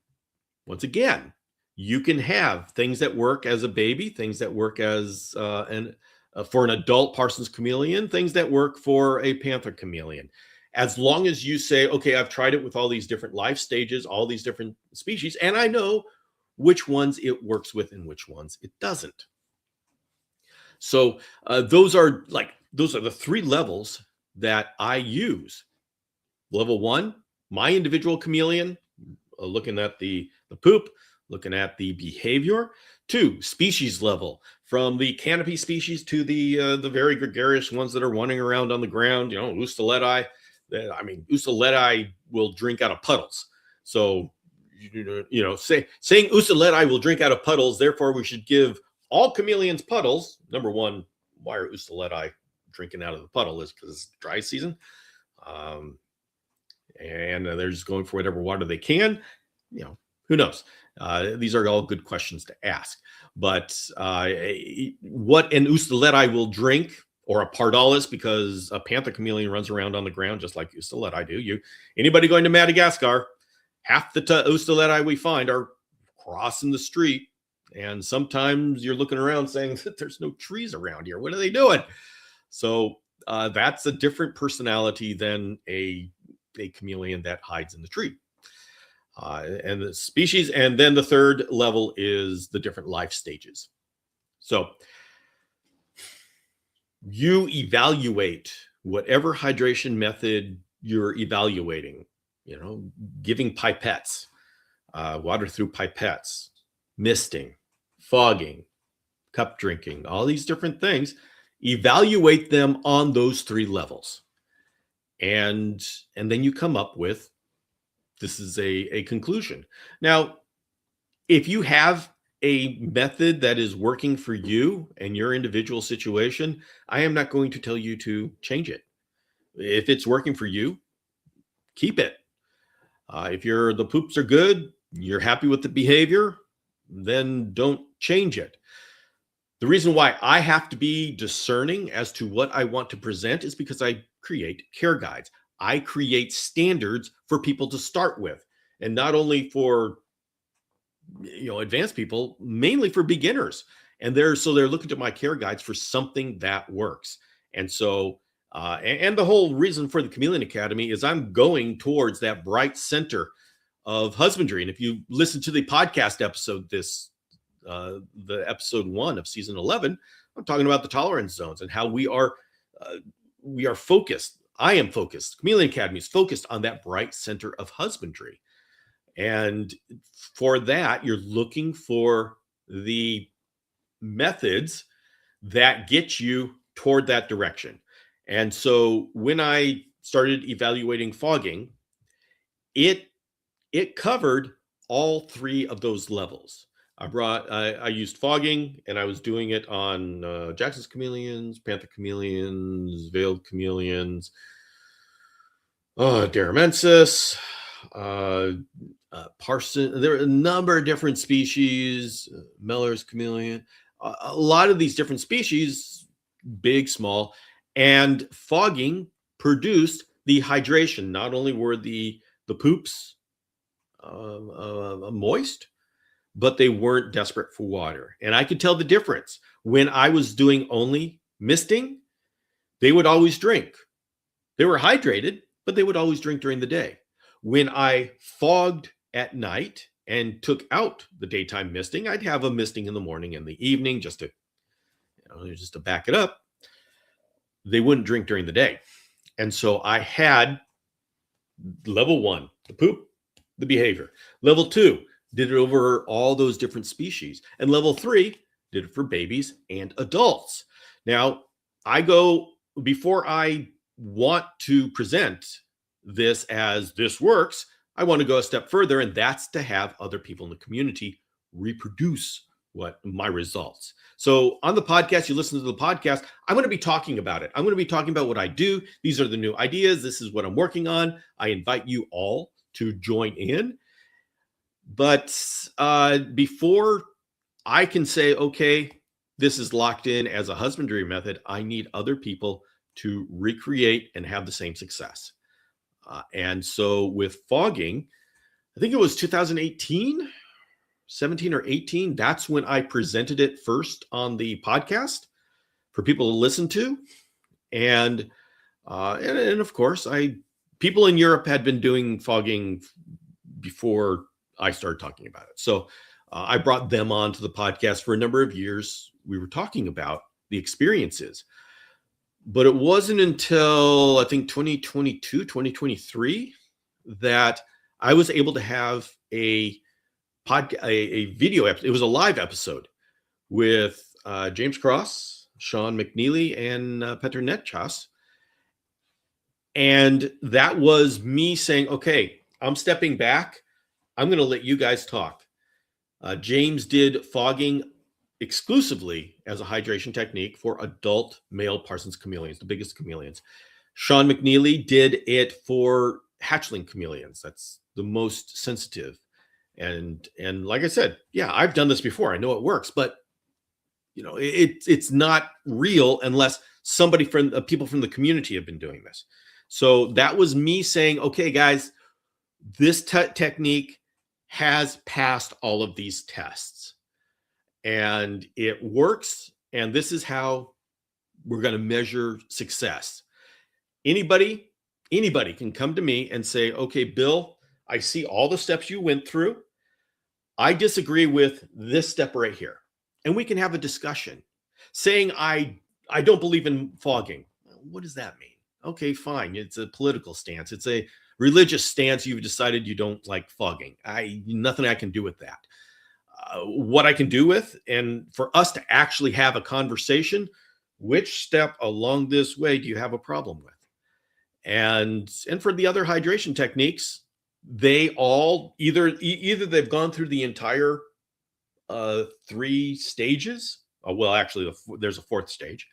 Speaker 1: once again, you can have things that work as a baby, things that work as for an adult Parsons chameleon, things that work for a panther chameleon. As long as you say, okay, I've tried it with all these different life stages, all these different species, and I know which ones it works with and which ones it doesn't. So those are the three levels that I use. Level one, my individual chameleon, looking at the poop, looking at the behavior. Two, species level, from the canopy species to the very gregarious ones that are running around on the ground. You know, Ustaletii. I mean, Ustaletii will drink out of puddles. So, saying Ustaletii will drink out of puddles, therefore we should give all chameleons puddles. Number one, why are Ustaletii drinking out of the puddle? Is because it's dry season. And they're just going for whatever water they can. Who knows? These are all good questions to ask. But what an Ustaletii will drink, or a Pardalis, because a panther chameleon runs around on the ground just like Ustaletii do. Anybody going to Madagascar, half the Ustaletii we find are crossing the street, and sometimes you're looking around saying that there's no trees around here. What are they doing? So that's a different personality than a chameleon that hides in the tree. And the species, and then the third level is the different life stages. So you evaluate whatever hydration method you're evaluating, giving pipettes, water through pipettes, misting, fogging, cup drinking, all these different things. Evaluate them on those three levels. And then you come up with, this is a conclusion. Now, if you have a method that is working for you and your individual situation, I am not going to tell you to change it. If it's working for you, keep it. If the poops are good, you're happy with the behavior, then don't change it. The reason why I have to be discerning as to what I want to present is because I create care guides. I create standards for people to start with, and not only for advanced people, mainly for beginners. And they're looking to my care guides for something that works. And so and the whole reason for the Chameleon Academy is I'm going towards that bright center of husbandry. And if you listen to the podcast episode, the episode 1 of season 11, I'm talking about the tolerance zones and how we are uh, we are focused. I am focused. Chameleon Academy is focused on that bright center of husbandry. And for that, you're looking for the methods that get you toward that direction. And so when I started evaluating fogging, it it covered all three of those levels. I used fogging, and I was doing it on Jackson's chameleons, panther chameleons, veiled chameleons, Daramensis, uh, Parson. There are a number of different species, Meller's chameleon, a lot of these different species, big, small, and fogging produced the hydration. Not only were the poops moist, but they weren't desperate for water. And I could tell the difference. When I was doing only misting, they would always drink. They were hydrated, but they would always drink during the day. When I fogged at night and took out the daytime misting, I'd have a misting in the morning and the evening just to back it up. They wouldn't drink during the day. And so I had level 1, the poop, the behavior. Level 2, did it over all those different species. And level 3, did it for babies and adults. Now, before I want to present this as this works, I want to go a step further, and that's to have other people in the community reproduce what my results. So on the podcast, you listen to the podcast, I'm going to be talking about it. I'm going to be talking about what I do. These are the new ideas. This is what I'm working on. I invite you all to join in. But before I can say, okay, this is locked in as a husbandry method, I need other people to recreate and have the same success. And so with fogging, I think it was 2018, 17 or 18. That's when I presented it first on the podcast for people to listen to. And of course, people in Europe had been doing fogging before I started talking about it. So I brought them on to the podcast for a number of years. We were talking about the experiences. But it wasn't until I think 2022, 2023 that I was able to have a video episode. It was a live episode with James Cross, Sean McNeely, and Petr Netchas. And that was me saying, okay, I'm stepping back. I'm going to let you guys talk. James did fogging exclusively as a hydration technique for adult male Parsons chameleons, the biggest chameleons. Sean McNeely did it for hatchling chameleons. That's the most sensitive. And like I said, yeah, I've done this before. I know it works, but it's not real unless people from the community have been doing this. So that was me saying, okay, guys, this technique has passed all of these tests and it works. And this is how we're going to measure success. Anybody can come to me and say, okay, Bill, I see all the steps you went through. I disagree with this step right here. And we can have a discussion saying, I don't believe in fogging. What does that mean? Okay, fine. It's a political stance. It's a religious stance. You've decided you don't like fogging. Nothing I can do with that. What I can do with, and for us to actually have a conversation, which step along this way do you have a problem with? And for the other hydration techniques, they all either they've gone through the entire 3 stages. Well, actually, there's a 4th stage,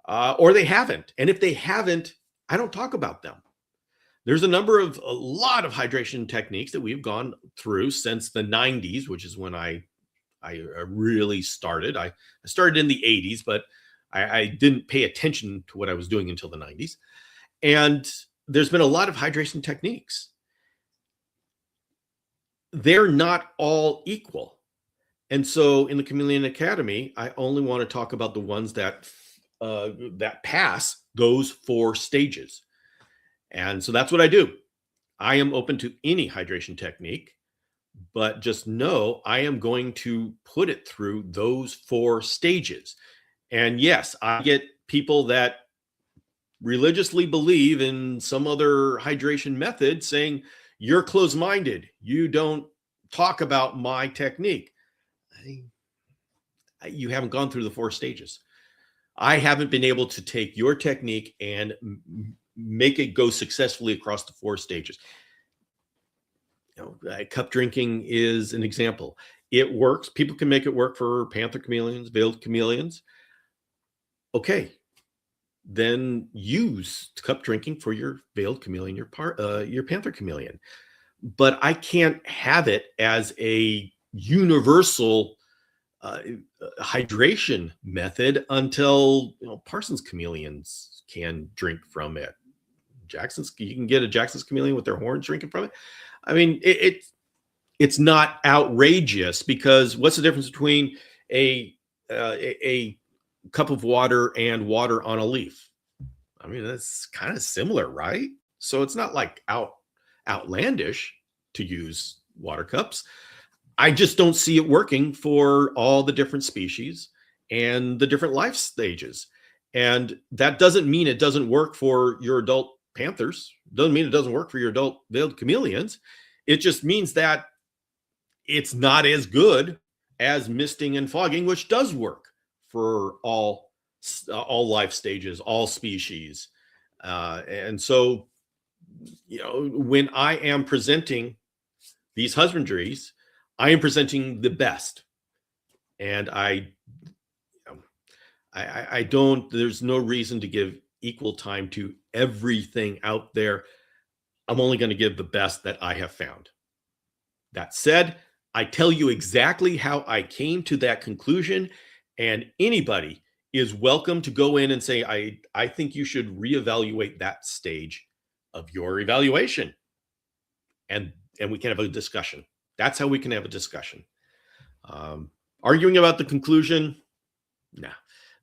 Speaker 1: or they haven't. And if they haven't, I don't talk about them. There's a lot of hydration techniques that we've gone through since the 90s, which is when I really started. I started in the 80s, but I didn't pay attention to what I was doing until the 90s. And there's been a lot of hydration techniques. They're not all equal. And so in the Chameleon Academy, I only want to talk about the ones that pass those 4 stages. And so that's what I do. I am open to any hydration technique, but just know I am going to put it through those 4 stages. And yes, I get people that religiously believe in some other hydration method, saying you're closed-minded. You don't talk about my technique. You haven't gone through the 4 stages. I haven't been able to take your technique and make it go successfully across the 4 stages. Cup drinking is an example. It works. People can make it work for panther chameleons, veiled chameleons. Okay, then use cup drinking for your veiled chameleon, your panther chameleon. But I can't have it as a universal hydration method until Parsons chameleons can drink from it. You can get a Jackson's chameleon with their horns drinking from it. I mean, it's not outrageous, because what's the difference between a cup of water and water on a leaf? I mean, that's kind of similar, right? So it's not like outlandish to use water cups. I just don't see it working for all the different species and the different life stages. And that doesn't mean it doesn't work for your adult panthers. Doesn't mean it doesn't work for your adult veiled chameleons. It just means that it's not as good as misting and fogging, which does work for all life stages, all species. And so, when I am presenting these husbandries, I am presenting the best. And I don't, there's no reason to give equal time to everything out there. I'm only going to give the best that I have found. That said, I tell you exactly how I came to that conclusion, and anybody is welcome to go in and say, I think you should reevaluate that stage of your evaluation. And we can have a discussion. That's how we can have a discussion. Arguing about the conclusion, nah,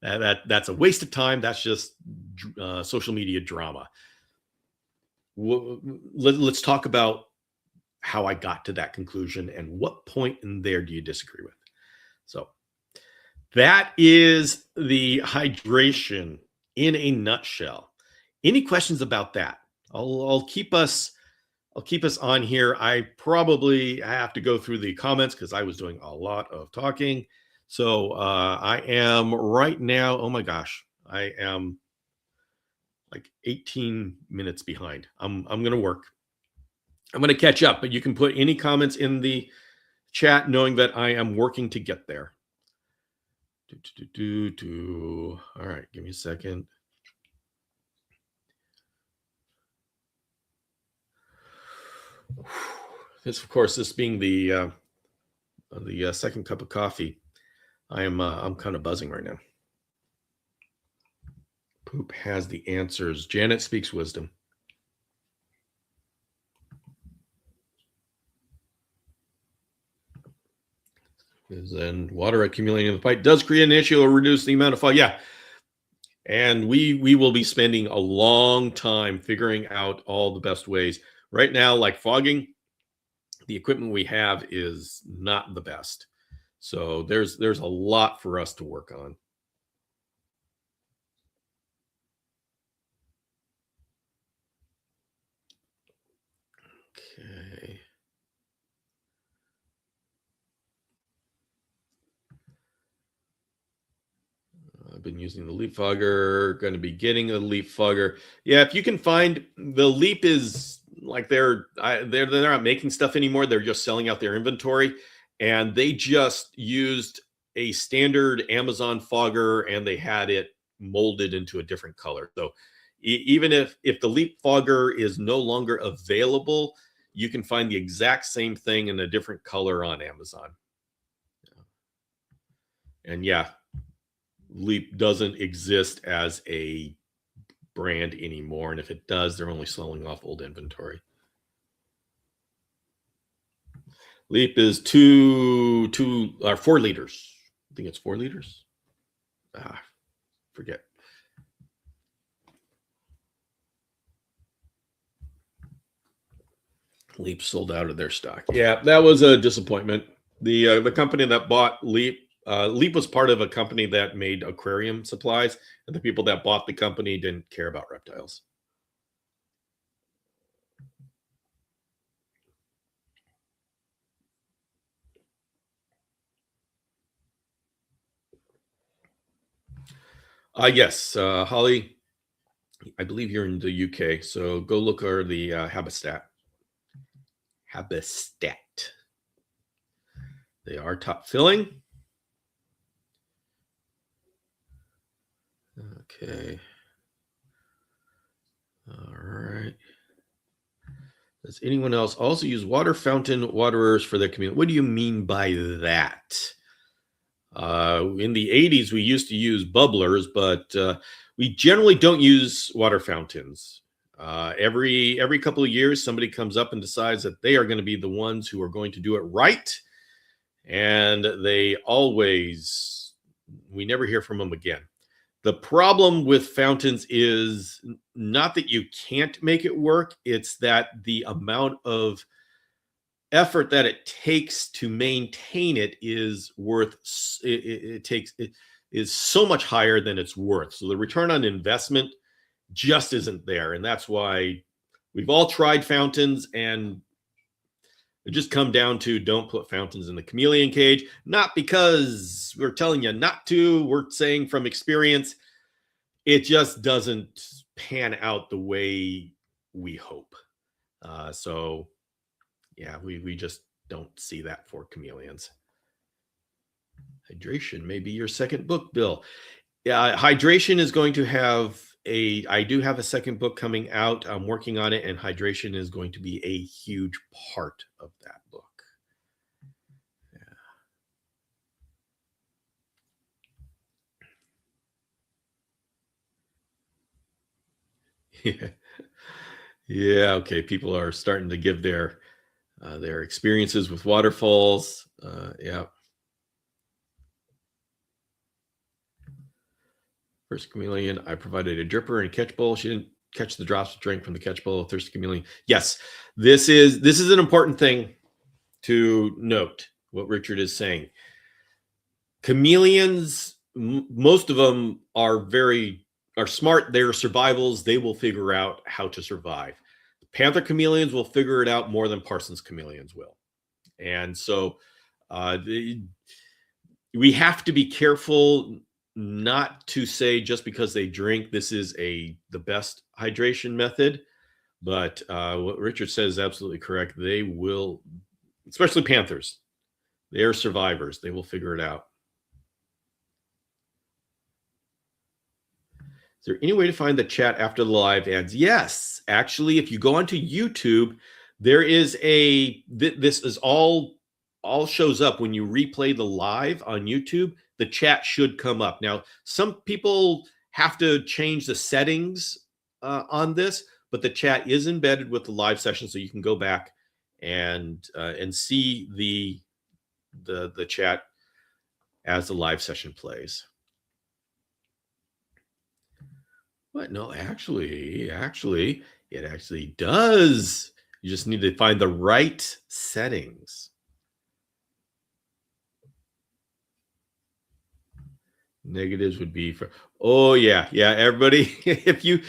Speaker 1: that's a waste of time. That's just social media drama. Let's talk about how I got to that conclusion and what point in there do you disagree with. So that is the hydration in a nutshell. Any questions about that? I'll keep us on here. I probably have to go through the comments because I was doing a lot of talking. So I am right now, oh my gosh, I am like 18 minutes behind. I'm going to work. I'm going to catch up, but you can put any comments in the chat knowing that I am working to get there. All right, give me a second. This, of course, this being the second cup of coffee, I'm kind of buzzing right now. Poop has the answers. Janet speaks wisdom. Then water accumulating in the pipe does create an issue or reduce the amount of fog. Yeah. And we will be spending a long time figuring out all the best ways. Right now, like fogging, the equipment we have is not the best. So there's a lot for us to work on. Okay. I've been using the leaf fogger, going to be getting a leaf fogger. Yeah, if you can find, the leap is like they're not making stuff anymore. They're just selling out their inventory, and they just used a standard Amazon fogger and they had it molded into a different color. So even if the leap fogger is no longer available, you can find the exact same thing in a different color on Amazon. And yeah, Leap doesn't exist as a brand anymore. And if it does, they're only selling off old inventory. Leap is 4 liters. I think it's 4 liters. Forget. Leap sold out of their stock. Yeah, that was a disappointment. The company that bought Leap Leap was part of a company that made aquarium supplies, and the people that bought the company didn't care about reptiles. Yes, Holly, I believe you're in the UK, so go look at the Habistat. Habistat. They are top filling. Okay. All right. Does anyone else also use water fountain waterers for their community? What do you mean by that? In the 80s, we used to use bubblers, but we generally don't use water fountains. Every couple of years, somebody comes up and decides that they are going to be the ones who are going to do it right. And we never hear from them again. The problem with fountains is not that you can't make it work, it's that the amount of effort that it takes to maintain it is is so much higher than it's worth. So the return on investment just isn't there. And that's why we've all tried fountains, and it just come down to don't put fountains in the chameleon cage. Not because we're telling you not to, we're saying from experience, it just doesn't pan out the way we hope. So yeah, we just don't see that for chameleons. Hydration may be your second book, Bill. Yeah, hydration is going to have I do have a second book coming out. I'm working on it, and hydration is going to be a huge part of that book. Yeah. Yeah. Okay. People are starting to give their experiences with waterfalls. Yeah. First chameleon, I provided a dripper and a catch bowl. She didn't catch the drops of drink from the catch bowl. Thirsty chameleon. Yes, this is an important thing to note. What Richard is saying. Chameleons, most of them are smart. They're survivals. They will figure out how to survive. Panther chameleons will figure it out more than Parsons chameleons will. And so we have to be careful not to say just because they drink, this is the best hydration method. But what Richard says is absolutely correct. They will, especially panthers, they are survivors. They will figure it out. Is there any way to find the chat after the live ads? Yes, actually, if you go onto YouTube, there is this is all shows up when you replay the live on YouTube. The chat should come up. Now, some people have to change the settings on this, but the chat is embedded with the live session, so you can go back and see the chat as the live session plays. What? No, actually, it actually does. You just need to find the right settings. Negatives would be for, oh yeah, everybody.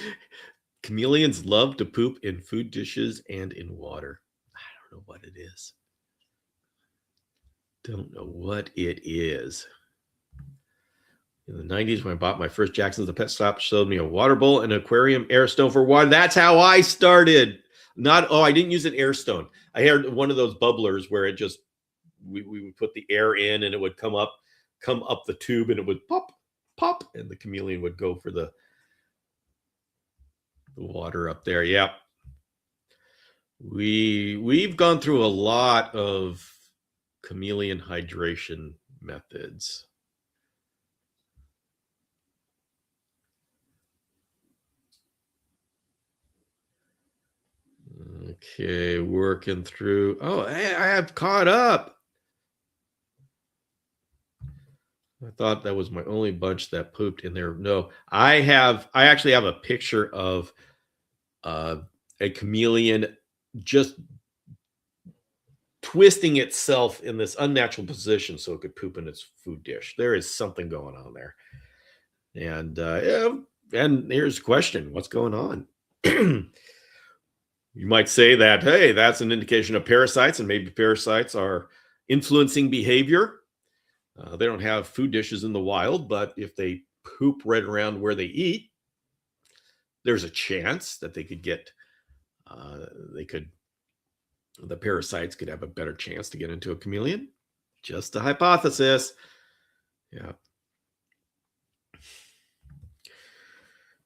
Speaker 1: Chameleons love to poop in food dishes and in water. I don't know what it is. Don't know what it is. In the 90s, when I bought my first Jackson's, the pet shop showed me a water bowl and an aquarium air stone for water. That's how I started. I didn't use an air stone. I had one of those bubblers where it just, we would put the air in and it would come up the tube and it would pop, and the chameleon would go for the water up there. Yeah. We've gone through a lot of chameleon hydration methods. Okay, working through. Oh, hey, I have caught up. I thought that was my only bunch that pooped in there. No, I actually have a picture of a chameleon just twisting itself in this unnatural position so it could poop in its food dish. There is something going on there. And and here's the question: what's going on? You might say that, hey, that's an indication of parasites, and maybe parasites are influencing behavior. They don't have food dishes in the wild, but if they poop right around where they eat, there's a chance that they could get, the parasites could have a better chance to get into a chameleon. Just a hypothesis. Yeah.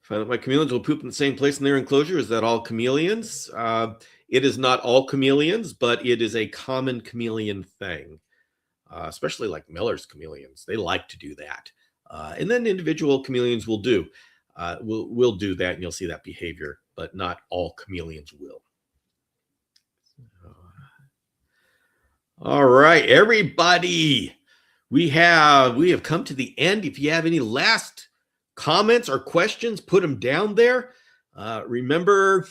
Speaker 1: Find that my chameleons will poop in the same place in their enclosure. Is that all chameleons? It is not all chameleons, but it is a common chameleon thing, especially like Miller's chameleons. They like to do that. And then individual chameleons will do that, and you'll see that behavior, but not all chameleons will. All right, everybody, we have come to the end. If you have any last comments or questions, put them down there. Remember,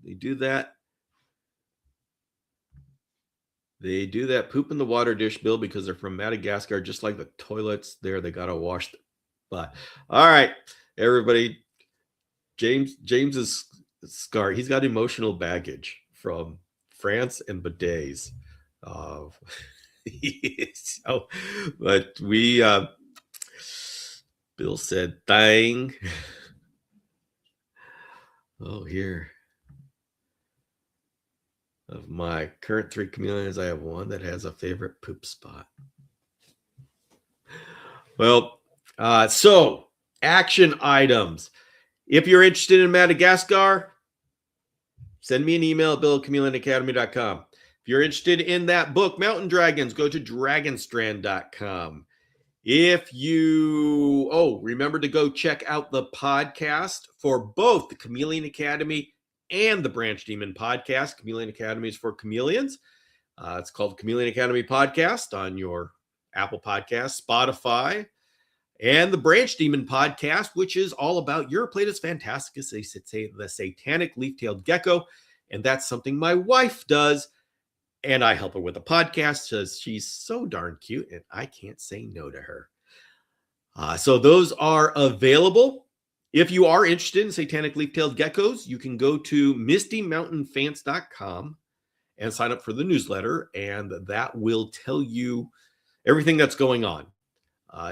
Speaker 1: they do that poop in the water dish, Bill, because they're from Madagascar, just like the toilets there. They got to wash the butt. All right, everybody. James's scar. He's got emotional baggage from France and bidets. So, but Bill said, "Dang." Oh, here. Of my current 3 chameleons, I have one that has a favorite poop spot. Well, so action items. If you're interested in Madagascar, send me an email at bill@ChameleonAcademy.com. If you're interested in that book, Mountain Dragons, go to dragonstrand.com. If you, remember to go check out the podcast for both the Chameleon Academy and the Branch Demon podcast. Chameleon Academy is for chameleons. It's called Chameleon Academy Podcast on your Apple Podcast, Spotify, and the Branch Demon podcast, which is all about Eurypletus fantasticus, the satanic leaf-tailed gecko. And that's something my wife does. And I help her with a podcast because she's so darn cute and I can't say no to her. So those are available. If you are interested in satanic leaf-tailed geckos, you can go to mistymountainfans.com and sign up for the newsletter, and that will tell you everything that's going on.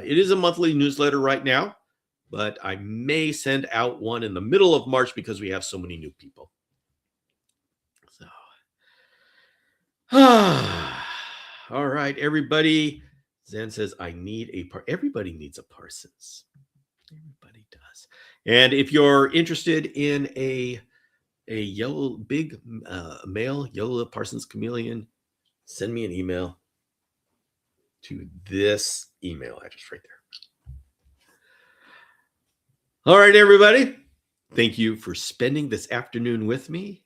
Speaker 1: It is a monthly newsletter right now, but I may send out one in the middle of March because we have so many new people. So, all right, everybody. Zen says, I need a everybody needs a Parsons. Everybody does. And if you're interested in a yellow, big male yellow Parsons chameleon, send me an email to this email address right there. All right, everybody. Thank you for spending this afternoon with me.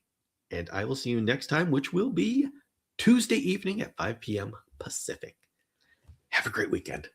Speaker 1: And I will see you next time, which will be Tuesday evening at 5 p.m. Pacific. Have a great weekend.